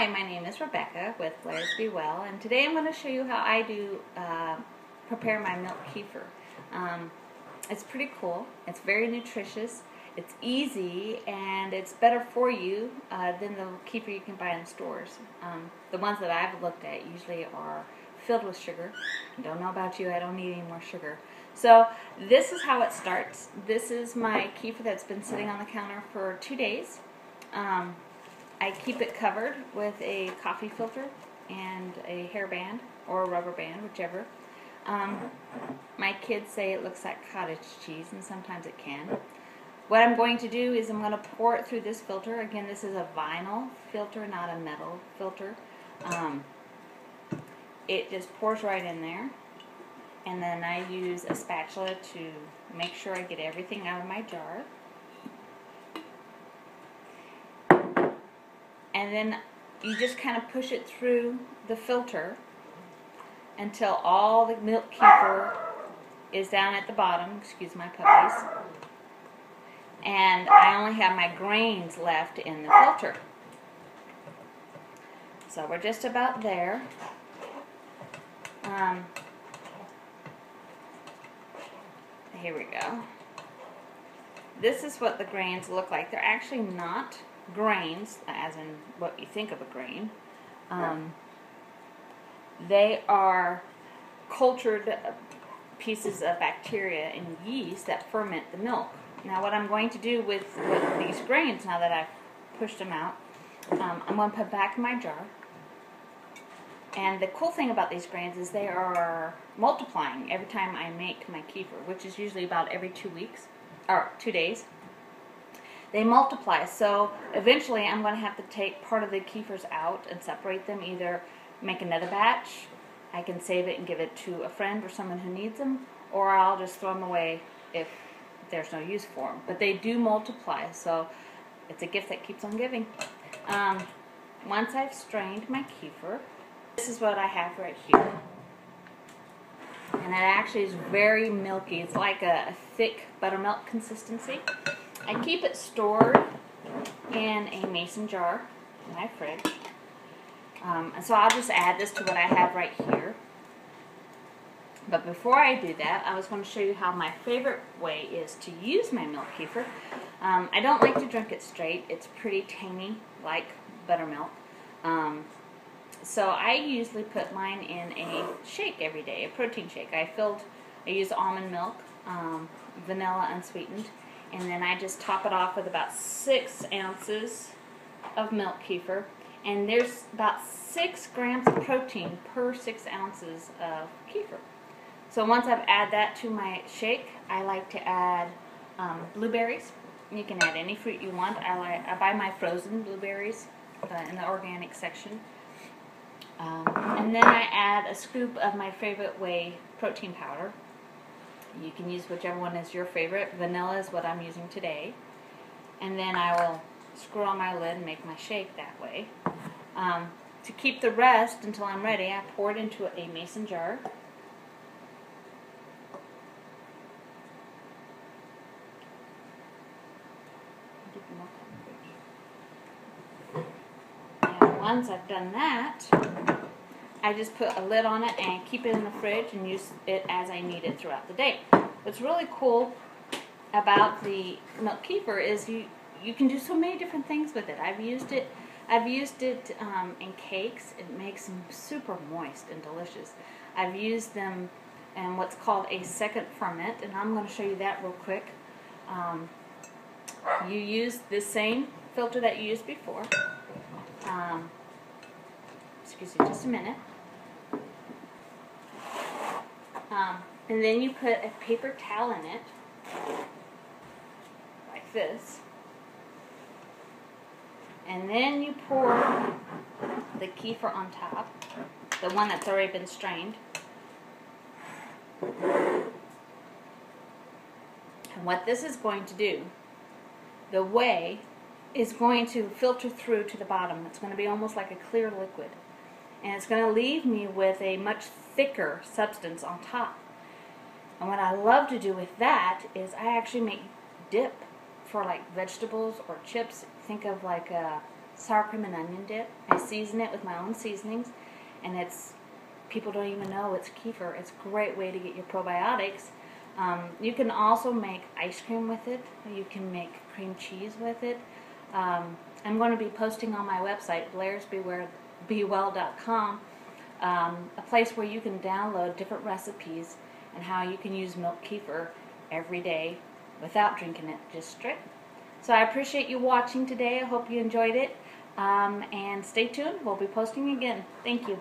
Hi, my name is Rebecca with Blair's Be Well, and today I'm going to show you how I do prepare my milk kefir. It's pretty cool, it's very nutritious, it's easy, and it's better for you than the kefir you can buy in stores. The ones that I've looked at usually are filled with sugar. I don't know about you, I don't need any more sugar. So this is how it starts. This is my kefir that's been sitting on the counter for 2 days. I keep it covered with a coffee filter and a hairband or a rubber band, whichever. My kids say it looks like cottage cheese, and sometimes it can. What I'm going to do is I'm going to pour it through this filter. Again, this is a vinyl filter, not a metal filter. It just pours right in there. And then I use a spatula to make sure I get everything out of my jar. And then you just kind of push it through the filter until all the milk kefir is down at the bottom. Excuse my puppies. And I only have my grains left in the filter. So we're just about there. Here we go. This is what the grains look like. They're actually not grains, as in what you think of a grain. They are cultured pieces of bacteria and yeast that ferment the milk. Now what I'm going to do with these grains, now that I've pushed them out, I'm going to put back in my jar. And the cool thing about these grains is they are multiplying every time I make my kefir, which is usually about every 2 weeks, or 2 days. They multiply, so eventually I'm going to have to take part of the kefirs out and separate them, either make another batch, I can save it and give it to a friend or someone who needs them, or I'll just throw them away if there's no use for them. But they do multiply, so it's a gift that keeps on giving. Once I've strained my kefir, this is what I have right here. And it actually is very milky. It's like a thick buttermilk consistency. I keep it stored in a mason jar in my fridge. And so I'll just add this to what I have right here. But before I do that, I was going to show you how my favorite way is to use my milk kefir. I don't like to drink it straight. It's pretty tangy, like buttermilk. So I usually put mine in a shake every day, a protein shake. I use almond milk, vanilla unsweetened, and then I just top it off with about 6 ounces of milk kefir. And there's about 6 grams of protein per 6 ounces of kefir. So once I've added that to my shake, I like to add blueberries. You can add any fruit you want. I buy my frozen blueberries in the organic section. And then I add a scoop of my favorite whey protein powder. You can use whichever one is your favorite. Vanilla is what I'm using today. And then I will screw on my lid and make my shake that way. To keep the rest until I'm ready, I pour it into a mason jar. Once I've done that, I just put a lid on it and keep it in the fridge and use it as I need it throughout the day. What's really cool about the milk kefir is you can do so many different things with it. I've used it in cakes. It makes them super moist and delicious. I've used them in what's called a second ferment, and I'm going to show you that real quick. You use the same filter that you used before. Excuse me just a minute. And then you put a paper towel in it, like this. And then you pour the kefir on top, the one that's already been strained. And what this is going to do, the whey is going to filter through to the bottom. It's going to be almost like a clear liquid. And it's going to leave me with a much thicker substance on top. And what I love to do with that is I actually make dip for like vegetables or chips. Think of like sour cream and onion dip. I season it with my own seasonings, and people don't even know it's kefir. It's a great way to get your probiotics. You can also make ice cream with it. You can make cream cheese with it. I'm going to be posting on my website, blairsbewell.com, a place where you can download different recipes and how you can use milk kefir every day without drinking it, just straight. So I appreciate you watching today. I hope you enjoyed it. And stay tuned. We'll be posting again. Thank you.